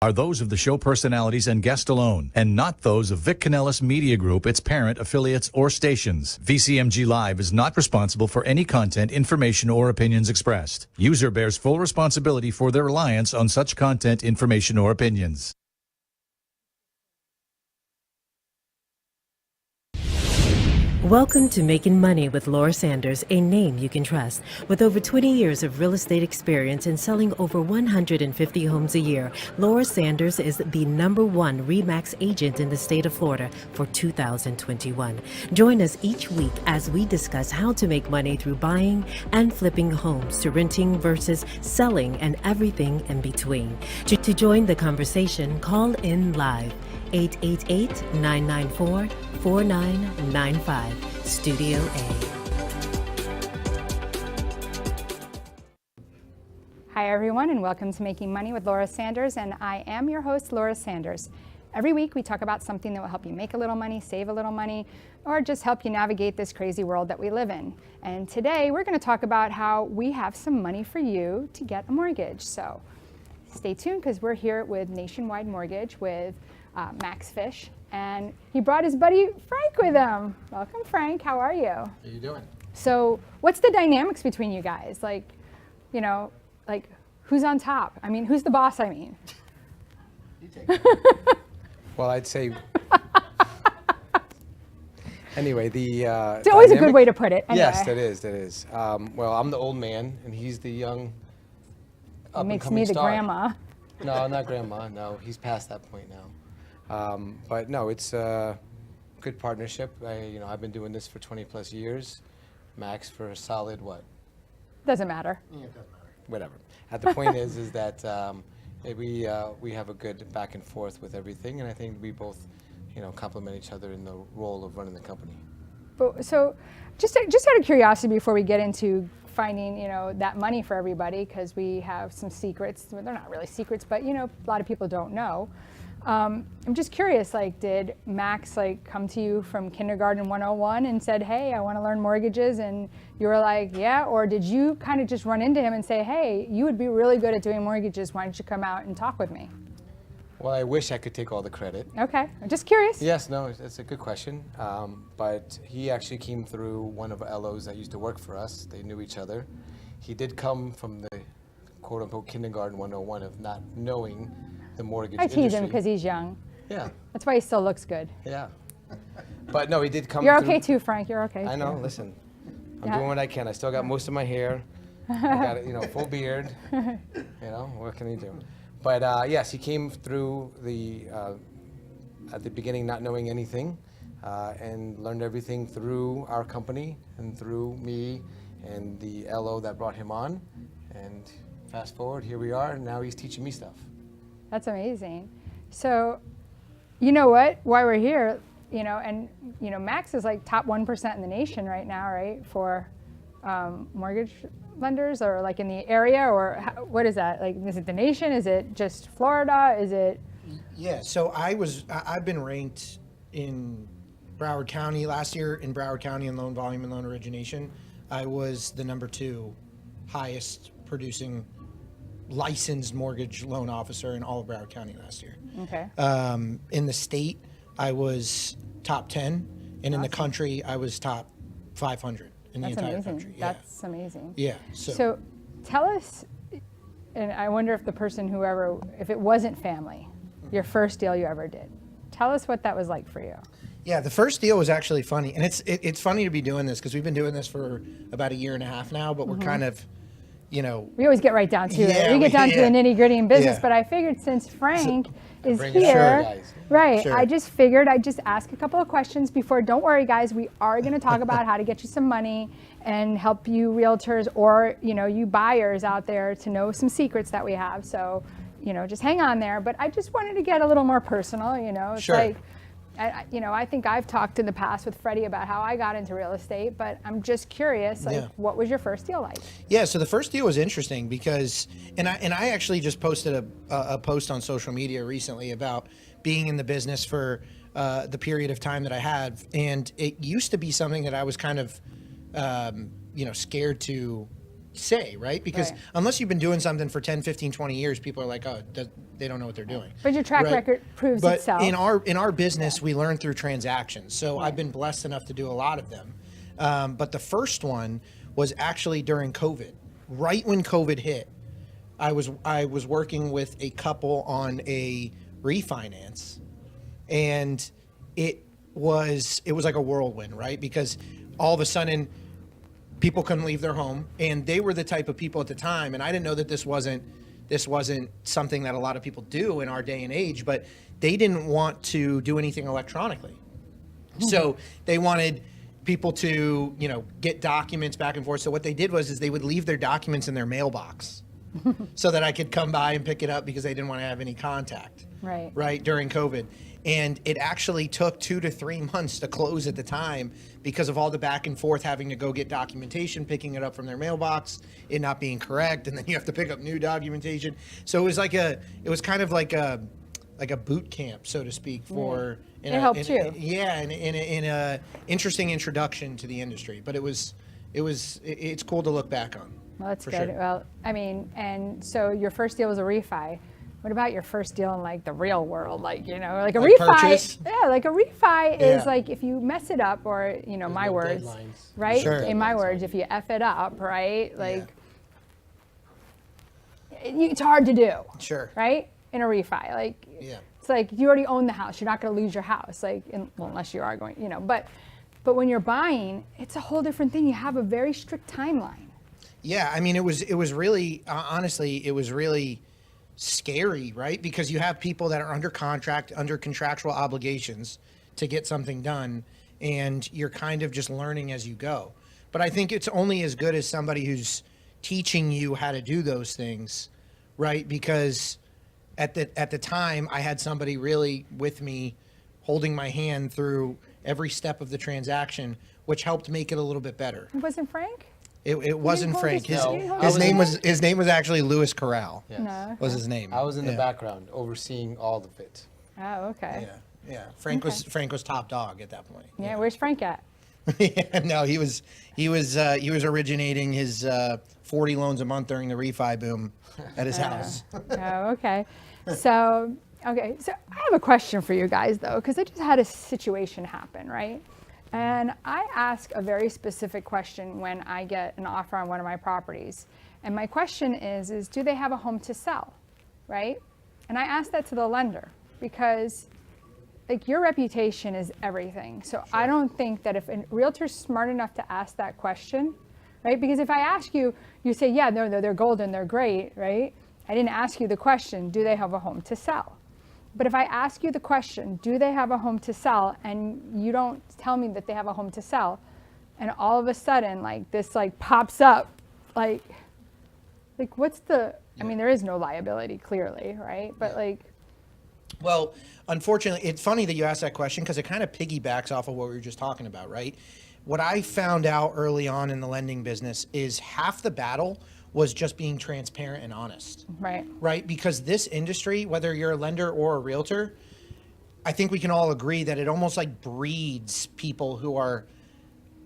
are those of the show personalities and guest alone, and not those of Vic Canellis Media Group, its parent, affiliates, or stations. VCMG Live is not responsible for any content, information, or opinions expressed. User bears full responsibility for their reliance on such content, information, or opinions. Welcome to Making Money with Laura Sanders, a name you can trust. With over 20 years of real estate experience and selling over 150 homes a year, Laura Sanders is the #1 RE/MAX agent in the state of Florida for 2021. Join us each week as we discuss how to make money through buying and flipping homes, to renting versus selling, and everything in between. To join the conversation, call in live. 888-994-4995, Studio A. Hi everyone, and welcome to Making Money with Laura Sanders, and I am your host, Laura Sanders. Every week we talk about something that will help you make a little money, save a little money, or just help you navigate this crazy world that we live in. And today we're going to talk about how we have some money for you to get a mortgage. So stay tuned, because we're here with Nationwide Mortgage with Max Fisch, and he brought his buddy Frank with him. Welcome, Frank. How are you? How you doing? So what's the dynamics between you guys? Like, you know, like who's on top? I mean, who's the boss, I mean? You take it. Well, I'd say... Anyway, the it's always a good way to put it. Anyway. Yes, that is. Well, I'm the old man, and he's the young It makes me the star. grandma. No, not grandma. No, he's past that point now. But no, it's a good partnership. I've been doing this for 20 plus years. Max for a solid what? Doesn't matter. Yeah, it doesn't matter. Whatever. The point is that we have a good back and forth with everything, and I think we both, complement each other in the role of running the company. But so, just out of curiosity, before we get into finding that money for everybody, because we have some secrets. Well, they're not really secrets, but a lot of people don't know. I'm just curious, did Max come to you from Kindergarten 101 and said, hey, I want to learn mortgages, and you were like, yeah? Or did you kind of just run into him and say, hey, you would be really good at doing mortgages, why don't you come out and talk with me? Well, I wish I could take all the credit. Okay, I'm just curious. Yes, no, it's a good question. But he actually came through one of our LOs that used to work for us. They knew each other. He did come from the quote-unquote Kindergarten 101 of not knowing the mortgage industry. I tease him because he's young. Yeah. That's why he still looks good. Yeah. But no, he did come You're through. okay too, Frank. You're okay. I know, too. listen. I'm doing what I can. I still got most of my hair. I got full beard. What can you do? But yes, he came through at the beginning not knowing anything, and learned everything through our company and through me and the LO that brought him on. And fast forward, here we are, and now he's teaching me stuff. That's amazing. So, you know what? Why we're here, Max is top 1% in the nation right now, right? For mortgage lenders, or in the area, or what is that? Is it the nation? Is it just Florida? Is it? Yeah. So I've been ranked in Broward County last year in Broward County in loan volume and loan origination. I was the #2 highest producing licensed mortgage loan officer in all of Broward County last year. Okay. In the state, I was top 10, and awesome. in the country, I was top 500 in That's the entire amazing. country. Yeah. That's amazing. Yeah. So tell us, and I wonder if if it wasn't family, your first deal you ever did. Tell us what that was like for you. Yeah, the first deal was actually funny, and it's funny to be doing this because we've been doing this for about a year and a half now, but we're kind of, we always get right down to it. We get down to the nitty gritty in business, but I figured since Frank is here, right? Sure. I just figured I'd just ask a couple of questions before. Don't worry, guys, we are going to talk about how to get you some money and help you realtors or you buyers out there to know some secrets that we have. So just hang on there. But I just wanted to get a little more personal. It's sure. I think I've talked in the past with Freddie about how I got into real estate, but I'm just curious, what was your first deal like? Yeah, so the first deal was interesting because, and I actually just posted a post on social media recently about being in the business for the period of time that I had, and it used to be something that I was kind of, scared to say, right? Because Right. unless you've been doing something for 10, 15, 20 years, people are like, oh, they don't know what they're doing. But your track Right. record proves But itself. in our business, we learn through transactions. So I've been blessed enough to do a lot of them. But the first one was actually during COVID. Right when COVID hit, I was working with a couple on a refinance, and it was like a whirlwind, right? Because all of a sudden, people couldn't leave their home, and they were the type of people at the time, and I didn't know that this wasn't something that a lot of people do in our day and age, but they didn't want to do anything electronically. So they wanted people to, get documents back and forth. So what they did was they would leave their documents in their mailbox so that I could come by and pick it up because they didn't want to have any contact. Right, during COVID. And it actually took 2 to 3 months to close at the time because of all the back and forth, having to go get documentation, picking it up from their mailbox, it not being correct, and then you have to pick up new documentation. So it was kind of like a boot camp, so to speak, for It helped you. Yeah, in a interesting introduction to the industry. But it's cool to look back on. Well, that's for good. sure. Well, I mean, and so your first deal was a refi. What about your first deal in like the real world? Like, like a Like refi. purchase? Yeah, like a refi is Yeah. like if you mess it up, or, my no words, deadlines. right? Sure. In my words, if you F it up, right? Like, it's hard to do. Sure. Right? In a refi. Like, Yeah. it's like you already own the house. You're not going to lose your house. Like, unless you are going, but when you're buying, it's a whole different thing. You have a very strict timeline. Yeah, I mean, it was really, honestly, it was really scary, right? Because you have people that are under contract, under contractual obligations to get something done, and you're kind of just learning as you go. But I think it's only as good as somebody who's teaching you how to do those things, right? Because at the time, I had somebody really with me, holding my hand through every step of the transaction, which helped make it a little bit better. It wasn't Frank? It wasn't hold Frank. his- His, you didn't hold his his name hand? his name was actually Louis Corral. Yes. No. Was his name. I was in the Yeah. background overseeing all of it. Oh, okay. Yeah. Frank was top dog at that point. Yeah, where's Frank at? Yeah, no, he was originating his 40 loans a month during the refi boom at his house. Oh, okay. So I have a question for you guys, though, because I just had a situation happen, right? And I ask a very specific question when I get an offer on one of my properties. And my question is do they have a home to sell, right? And I ask that to the lender because, like, your reputation is everything. So I don't think that if a realtor's smart enough to ask that question, right? Because if I ask you, you say, yeah, no, they're golden, they're great, right? I didn't ask you the question, do they have a home to sell? But if I ask you the question, do they have a home to sell, and you don't tell me that they have a home to sell, and all of a sudden, like, this, like, pops up, like what's the, I mean, there is no liability, clearly, right? But, like. Well, unfortunately, it's funny that you asked that question because it kind of piggybacks off of what we were just talking about, right? What I found out early on in the lending business is half the battle was just being transparent and honest. Right. Right? Because this industry, whether you're a lender or a realtor, I think we can all agree that it almost like breeds people who are,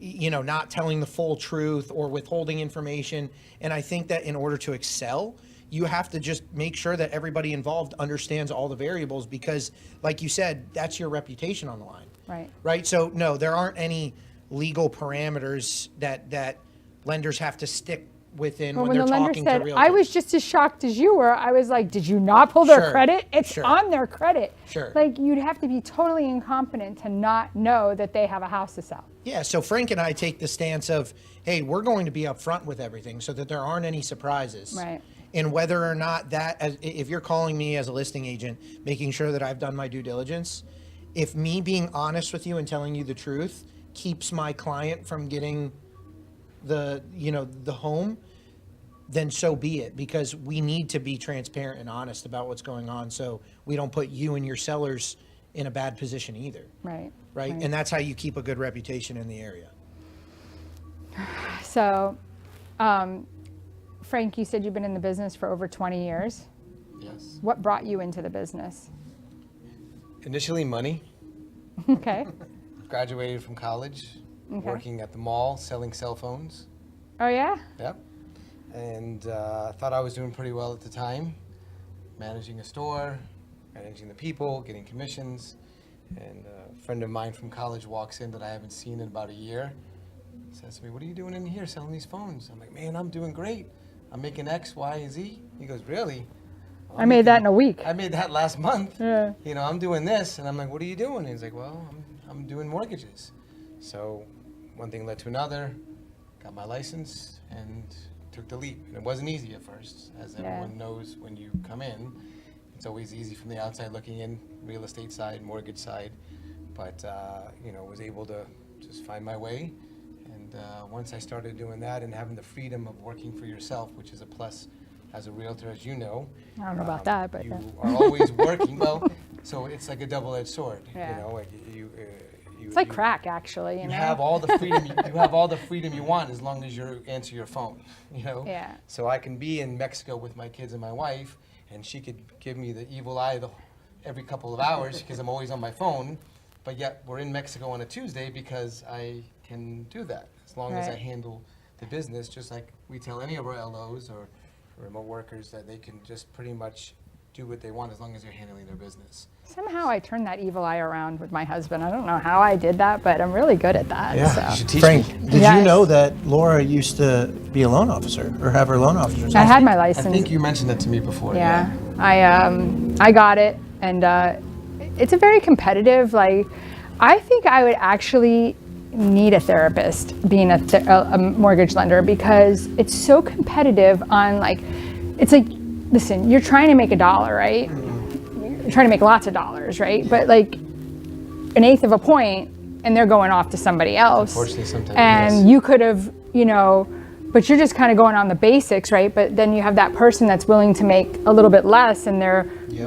not telling the full truth or withholding information. And I think that in order to excel, you have to just make sure that everybody involved understands all the variables because, like you said, that's your reputation on the line. Right. Right? So, no, there aren't any legal parameters that lenders have to stick within Well, when when they're the lender talking said, to realtors. I was just as shocked as you were. I was like, did you not pull their Sure, credit? It's sure. on their credit. Sure. Like, you'd have to be totally incompetent to not know that they have a house to sell. Yeah, so Frank and I take the stance of, hey, we're going to be upfront with everything so that there aren't any surprises. Right. And whether or not if you're calling me as a listing agent, making sure that I've done my due diligence, if me being honest with you and telling you the truth keeps my client from getting the home, then so be it, because we need to be transparent and honest about what's going on so we don't put you and your sellers in a bad position either. Right. Right? And that's how you keep a good reputation in the area. So, Frank, you said you've been in the business for over 20 years. Yes. What brought you into the business? Initially, money. Okay. Graduated from college, Okay. working at the mall, selling cell phones. Oh, yeah? Yep. and thought I was doing pretty well at the time, managing a store, managing the people, getting commissions. And a friend of mine from college walks in that I haven't seen in about a year. Says to me, "What are you doing in here selling these phones?" I'm like, "Man, I'm doing great. I'm making X, Y, and Z." He goes, "Really?" I made that in a week. I made that last month. Yeah. You know, I'm doing this. And I'm like, "What are you doing?" And he's like, "Well, I'm doing mortgages." So one thing led to another, got my license and took the leap. And it wasn't easy at first, as everyone knows when you come in. It's always easy from the outside looking in, real estate side, mortgage side. But, you know, was able to just find my way. And once I started doing that and having the freedom of working for yourself, which is a plus as a realtor, as you know. I don't know about that, but you are always working. Well, so it's like a double-edged sword. Yeah. You know, like it's like crack, actually. You have all the freedom. You have all the freedom you want as long as you answer your phone. You know. Yeah. So I can be in Mexico with my kids and my wife, and she could give me the evil eye every couple of hours because I'm always on my phone. But yet we're in Mexico on a Tuesday because I can do that as long as I handle the business, just like we tell any of our LOs or remote workers that they can just pretty much do what they want as long as they're handling their business. Somehow I turned that evil eye around with my husband. I don't know how I did that, but I'm really good at that. You So. should teach Frank, me. did Yes. you know that Laura used to be a loan officer or have her loan officer's I license? had my I license. think you mentioned that to me before. Yeah, I got it, and it's a very competitive. Like, I think I would actually need a therapist being a mortgage lender because it's so competitive. On like, it's like, listen, you're trying to make $1, right? You're trying to make lots of dollars, right? But like an eighth of a point, and they're going off to somebody else. Unfortunately, sometimes. And yes. you could have, you know, but you're just kind of going on the basics, right? But then you have that person that's willing to make a little bit less, and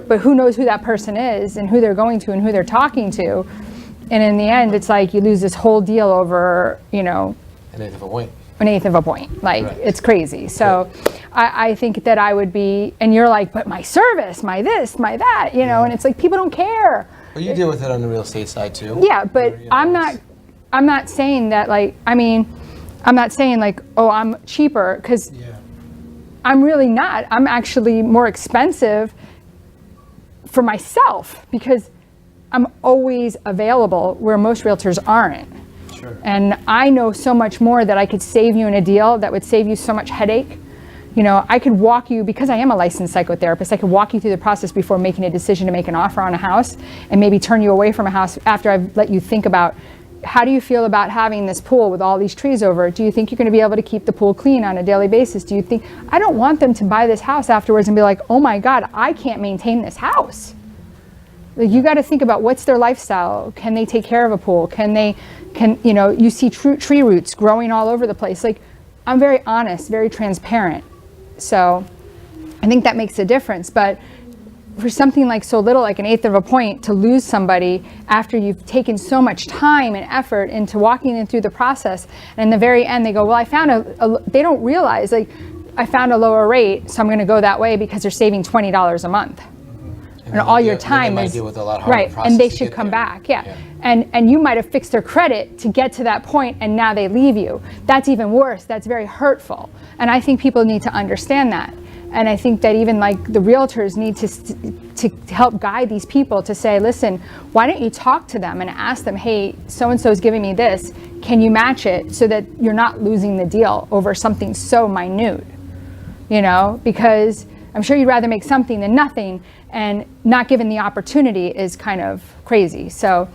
but who knows who that person is and who they're going to and who they're talking to. And in the end, it's like you lose this whole deal over, you know, An eighth of a point. an eighth of a point. Like, Correct. it's crazy. So I think that I would be, and you're like, but my service, my this, my that, you know, and it's like people don't care. Well, you deal with it on the real estate side too. Yeah, but Where, you know, I'm not saying that, like, I mean, I'm not saying like, oh, I'm cheaper, because I'm really not. I'm actually more expensive for myself because I'm always available where most realtors aren't. Sure. And I know so much more that I could save you in a deal that would save you so much headache. You know, I could walk you, because I am a licensed psychotherapist, I could walk you through the process before making a decision to make an offer on a house, and maybe turn you away from a house after I've let you think about, how do you feel about having this pool with all these trees over it? Do you think you're going to be able to keep the pool clean on a daily basis? Do you think, I don't want them to buy this house afterwards and be like, oh my God, I can't maintain this house. Like, you got to think about what's their lifestyle. Can they take care of a pool? You know, you see tree roots growing all over the place. Like, I'm very honest, very transparent. So I think that makes a difference. But for something like so little, like an eighth of a point, to lose somebody after you've taken so much time and effort into walking them through the process, and in the very end they go, well, I found they don't realize, like, I found a lower rate, so I'm going to go that way because they're saving $20 a month. And all your time is deal with a lot harder right, process and they to should get come there. back, and you might have fixed their credit to get to that point, and now they leave you. That's even worse. That's very hurtful, and I think people need to understand that. And I think that even like the realtors need to help guide these people to say, listen, why don't you talk to them and ask them, hey, so and so is giving me this, can you match it, so that you're not losing the deal over something so minute, you know, because I'm sure you'd rather make something than nothing, and not given the opportunity is kind of crazy. So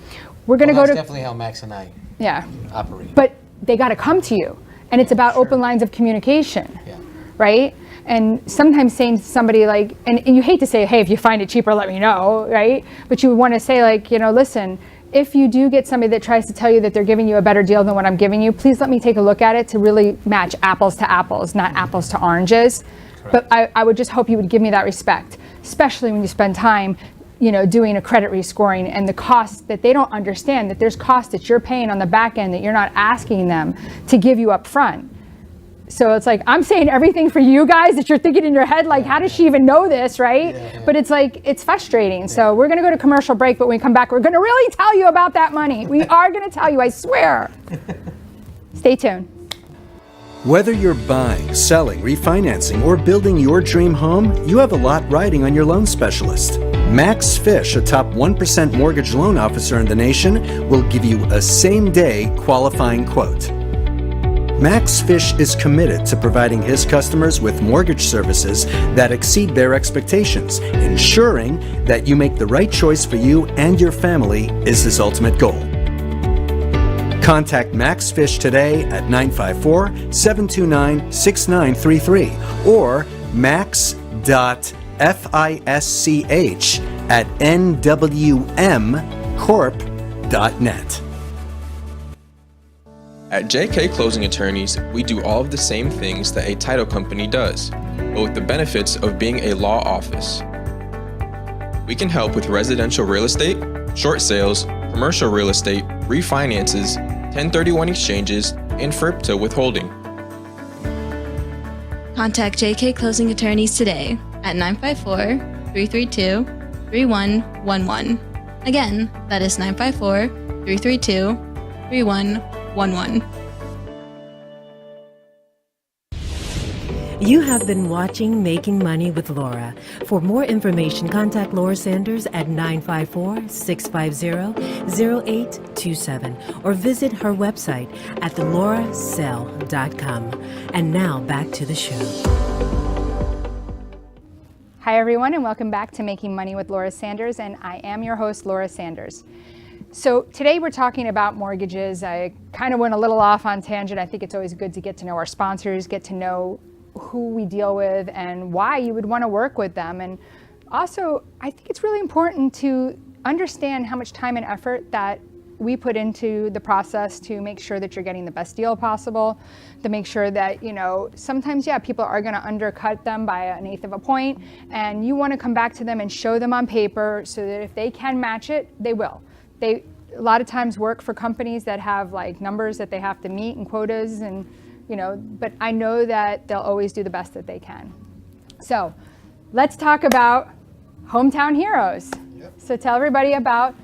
we're going to go That's to definitely how Max and I operate. but they got to come to you, and it's about open lines of communication, right? And sometimes saying to somebody like, and you hate to say, hey, if you find it cheaper, let me know, right? But you want to say, like, you know, listen, if you do get somebody that tries to tell you that they're giving you a better deal than what I'm giving you, please let me take a look at it to really match apples to apples, not apples to oranges. Correct. But I would just hope you would give me that respect, especially when you spend time, you know, doing a credit rescoring, and the costs that they don't understand, that there's costs that you're paying on the back end that you're not asking them to give you up front. So it's like, I'm saying everything for you guys that you're thinking in your head, like, how does she even know this, right? But it's like, it's frustrating. So we're going to go to commercial break, but when we come back, we're going to really tell you about that money. We are going to tell you, I swear. Stay tuned. Whether you're buying, selling, refinancing, or building your dream home, you have a lot riding on your loan specialist. Max Fisch, a top 1% mortgage loan officer in the nation, will give you a same-day qualifying quote. Max Fisch is committed to providing his customers with mortgage services that exceed their expectations. Ensuring that you make the right choice for you and your family is his ultimate goal. Contact Max Fisch today at 954-729-6933 or max.fisch@nwmcorp.net. At JK Closing Attorneys, we do all of the same things that a title company does, but with the benefits of being a law office. We can help with residential real estate, short sales, commercial real estate, refinances, 1031 exchanges, and FRIPTA withholding. Contact JK Closing Attorneys today at 954-332-3111. Again, that is 954-332-3111. You have been watching Making Money with Laura. For more information, contact Laura Sanders at 954-650-0827 or visit her website at theloracell.com. And now back to the show. Hi, everyone, and welcome back to Making Money with Laura Sanders, and I am your host, Laura Sanders. So today we're talking about mortgages. I kind of went a little off on tangent. I think it's always good to get to know our sponsors, get to know who we deal with and why you would want to work with them. And also, I think it's really important to understand how much time and effort that we put into the process to make sure that you're getting the best deal possible, to make sure that, you know, sometimes, yeah, people are going to undercut them by 1/8 of a point, and you want to come back to them and show them on paper so that if they can match it, they will. They a lot of times work for companies that have like numbers that they have to meet and quotas, and you know, but I know that they'll always do the best that they can. So let's talk about Hometown Heroes. Yep. So tell everybody about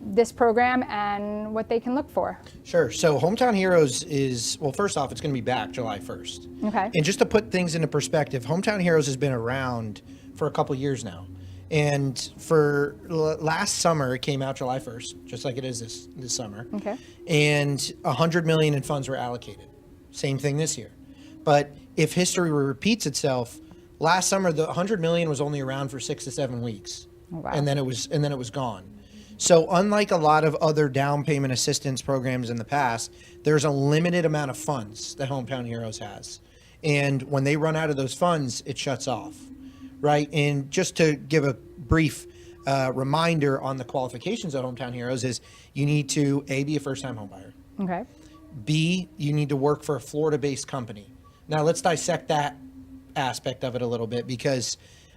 this program and what they can look for. Sure. So Hometown Heroes is, well, first off, it's going to be back July 1st. Okay. And just to put things into perspective, Hometown Heroes has been around for a couple years now. And for last summer, it came out July 1st, just like it is this summer. Okay. And $100 million in funds were allocated. Same thing this year. But if history repeats itself, last summer the $100 million was only around for 6 to 7 weeks. Oh, wow. And then it was gone. So unlike a lot of other down payment assistance programs in the past, there's a limited amount of funds that Hometown Heroes has. And when they run out of those funds, it shuts off, right? And just to give a brief reminder on the qualifications of Hometown Heroes is you need to, A, be a first-time homebuyer. Okay. B, you need to work for a Florida-based company. Now let's dissect that aspect of it a little bit because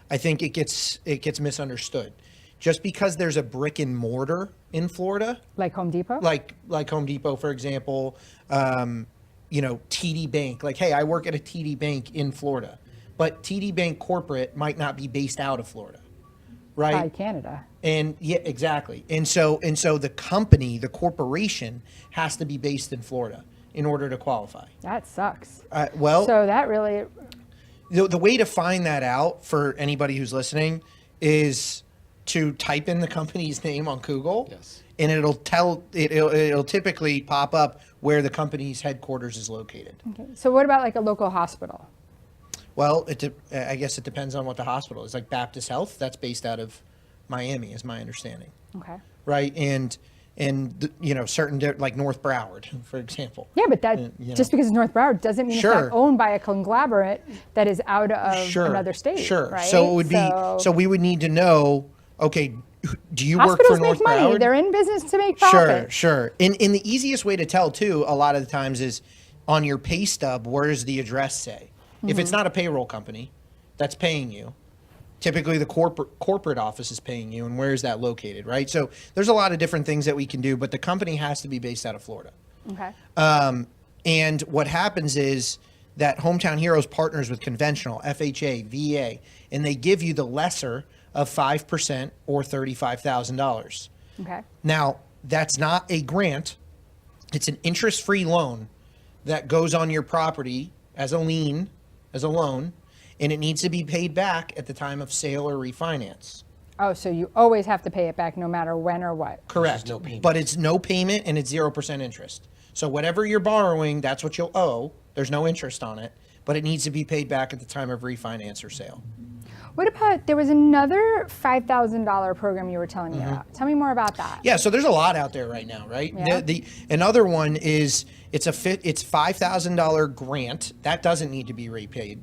I think it gets misunderstood. Just because there's a brick and mortar in Florida, Like Home Depot? like Home Depot, for example, you know, TD Bank. Like, hey, I work at a TD Bank in Florida, but TD Bank corporate might not be based out of Florida, right? By Canada. And yeah, exactly. And so the company, the corporation, has to be based in Florida in order to qualify. That sucks. Well, So that really, the way to find that out for anybody who's listening is to type in the company's name on Google. Yes. And it'll typically pop up where the company's headquarters is located. okay. So what about like a local hospital? Well, I guess it depends on what the hospital is. Like Baptist Health, that's based out of Miami, is my understanding. Okay. Right, and you know, certain like North Broward, for example. Yeah, but that you know. just because it's North Broward doesn't mean Sure. it's not owned by a conglomerate that is out of another state. Sure. Right? So it would be. So we would need to know. Okay, do you work hospitals for North make money. Broward? They're in business to make profit. Sure. And the easiest way to tell too, a lot of the times, is on your pay stub. Where does the address say? If it's not a payroll company that's paying you, typically the corporate office is paying you, and where is that located, right? So there's a lot of different things that we can do, but the company has to be based out of Florida. Okay. And what happens is that Hometown Heroes partners with conventional, FHA, VA, and they give you the lesser of 5% or $35,000. Okay. Now, that's not a grant. It's an interest-free loan that goes on your property as a lien, as a loan, and it needs to be paid back at the time of sale or refinance. Oh, so you always have to pay it back no matter when or what. Correct. no payment. But it's no payment and it's 0% interest. So whatever you're borrowing, that's what you'll owe. There's no interest on it, but it needs to be paid back at the time of refinance or sale. What about, there was another $5,000 program you were telling me about. Tell me more about that. Yeah, so there's a lot out there right now, right? Yeah. Another one is it's $5,000 grant that doesn't need to be repaid,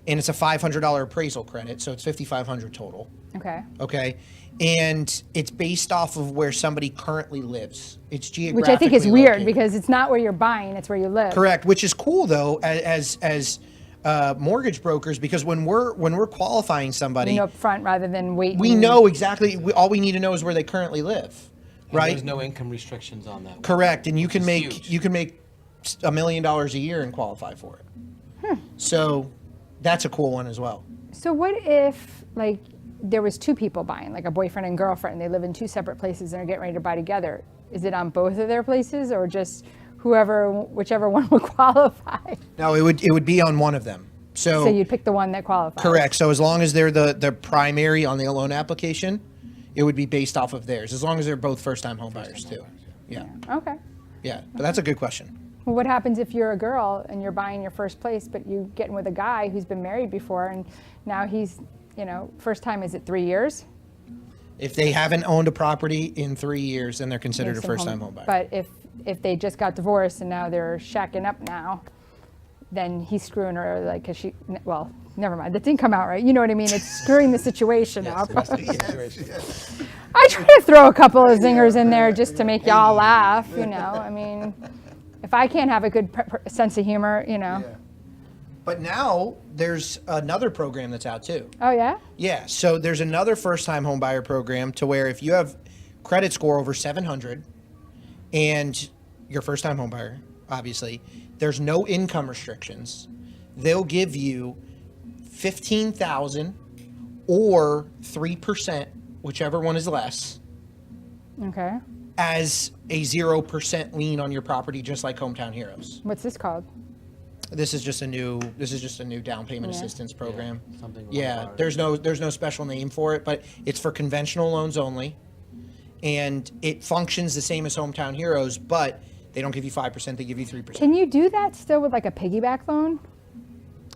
and it's a $500 appraisal credit, so it's $5,500 total. Okay. Okay, and it's based off of where somebody currently lives. It's geographically Which I think is weird located. because it's not where you're buying, it's where you live. Correct, which is cool though, as mortgage brokers, because when we're qualifying somebody, You know, up front rather than wait. we know exactly. All we need to know is where they currently live, And right? There's no income restrictions on that. Correct, and you can It's make huge. $1 million a year and qualify for it. So that's a cool one as well. So what if, like, there was two people buying, like a boyfriend and girlfriend, they live in two separate places and are getting ready to buy together? Is it on both of their places or just whichever one would qualify? No, it would be on one of them. So you'd pick the one that qualifies. Correct. So as long as they're the primary on the loan application, it would be based off of theirs. As long as they're both first-time home buyers too. Yeah. Okay. Yeah. But that's a good question. Well, what happens if you're a girl and you're buying your first place, but you getting with a guy who's been married before and now he's, first time, is it 3 years? If they haven't owned a property in 3 years, then they're considered a Makes them first-time home buyer. But if they just got divorced and now they're shacking up now, then he's screwing her, like, because she, well, never mind. That didn't come out right. You know what I mean? It's screwing the situation up. I try to throw a couple of zingers in there just to make y'all laugh, I mean, if I can't have a good sense of humor, But now there's another program that's out too. Oh, yeah? Yeah, so there's another first-time home buyer program to where if you have credit score over 700 and you're a first-time home buyer, obviously, there's no income restrictions. They'll give you $15,000 or 3%, whichever one is less, Okay. as a 0% lien on your property, just like Hometown Heroes. What's this called? This is just a new down payment Yeah. assistance program. something like Yeah, ours. there's no special name for it, but it's for conventional loans only, and it functions the same as Hometown Heroes, but they don't give you 5%; they give you 3%. Can you do that still with like a piggyback loan?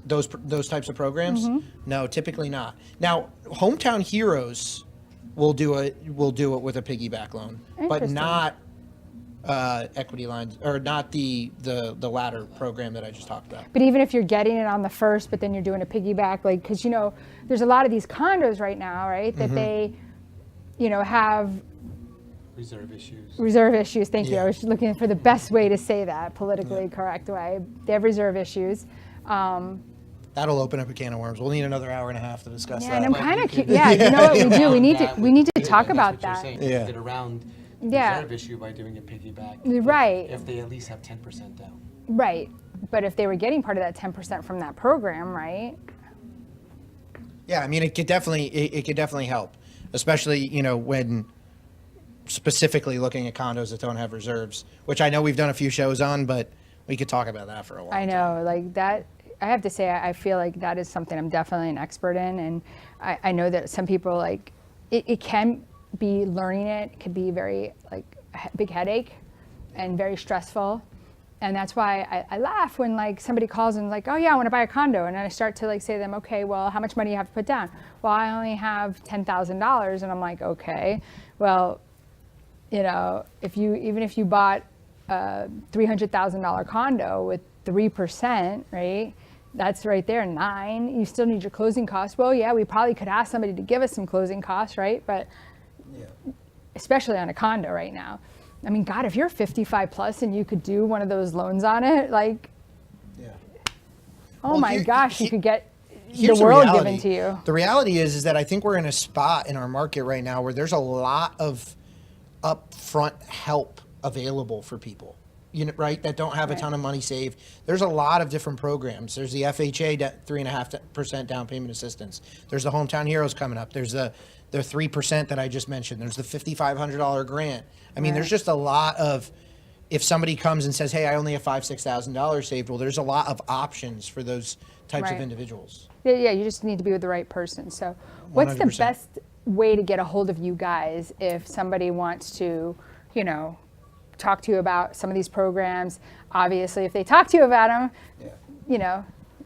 Those types of programs? Mm-hmm. No, typically not. Now, Hometown Heroes will do it with a piggyback loan, but Interesting. not equity lines, or not the latter program that I just talked about. But even if you're getting it on the first, but then you're doing a piggyback, like, because there's a lot of these condos right now, right, that they, have Reserve issues. reserve issues. Thank you. I Yeah. was looking for the best way to say that, politically correct way. They have reserve issues. That'll open up a can of worms. We'll need another hour and a half to discuss Yeah, that. and I'm kind of curious. Yeah, you know what we do? We need to talk about that. Yeah. Get around the Yeah. reserve issue by doing a piggyback. Right. If they at least have 10% down. Right. But if they were getting part of that 10% from that program, right? Yeah, I mean, it could definitely help, especially when specifically looking at condos that don't have reserves, which I know we've done a few shows on, but we could talk about that for a while. I know, like that. I have to say, I feel like that is something I'm definitely an expert in, and I know that some people like it can be learning it could be very like a big headache and very stressful, and that's why I laugh when like somebody calls and like, oh yeah, I want to buy a condo, and I start to like say to them, okay, well, how much money do you have to put down? Well, I only have $10,000, and I'm like, okay, well, if you bought a $300,000 condo with 3%, right? That's right there, 9. You still need your closing costs. Well, yeah, we probably could ask somebody to give us some closing costs, right? But especially on a condo right now. I mean, God, if you're 55 plus and you could do one of those loans on it, like, Yeah. oh Well, my gosh, you could get the Here's world reality. given to you. The reality is that I think we're in a spot in our market right now where there's a lot of upfront help available for people, right, that don't have a ton of money saved. There's a lot of different programs. There's the FHA 3.5% down payment assistance. There's the Hometown Heroes coming up. There's the 3% that I just mentioned. There's the $5,500 grant. I mean, there's just a lot of if somebody comes and says, hey, I only have $5,000-$6,000 saved, well, there's a lot of options for those types of Right. individuals. Yeah, you just need to be with the right person. So what's the 100%. best way to get a hold of you guys if somebody wants to, talk to you about some of these programs? Obviously, if they talk to you about them,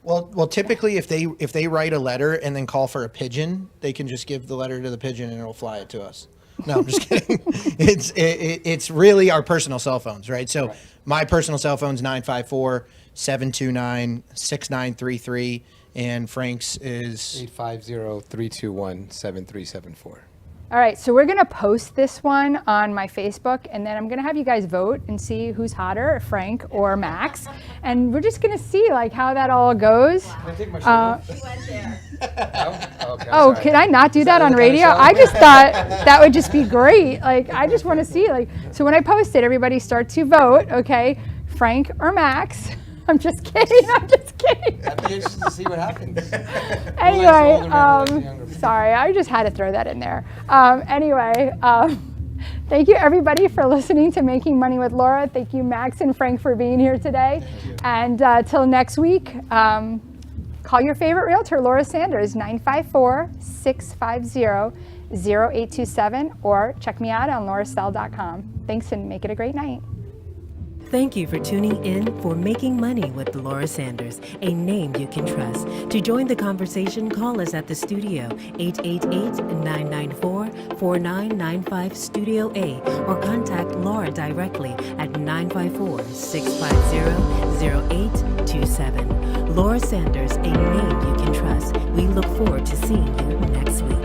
Well, typically, if they write a letter and then call for a pigeon, they can just give the letter to the pigeon and it'll fly it to us. No, I'm just kidding. It's really our personal cell phones, right? So my personal cell phone's 954-729-6933, and Frank's is 850-321-7374. all right, so we're gonna post this one on my Facebook, and then I'm gonna have you guys vote and see who's hotter, Frank or Max, and we're just gonna see like how that all goes. Can I take my shirt off? Oh, could I not do that on radio? I just thought that would just be great. Like, I just want to see, so when I post it, everybody start to vote, okay? Frank or Max? I'm just kidding. I'd be interested to see what happens. Anyway, sorry, I just had to throw that in there. Thank you everybody for listening to Making Money with Laura. Thank you, Max and Frank, for being here today. And till next week, call your favorite realtor, Laura Sanders, 954-650-0827, or check me out on laurasell.com. Thanks, and make it a great night. Thank you for tuning in for Making Money with Laura Sanders, a name you can trust. To join the conversation, call us at the studio, 888-994-4995 Studio A, or contact Laura directly at 954-650-0827. Laura Sanders, a name you can trust. We look forward to seeing you next week.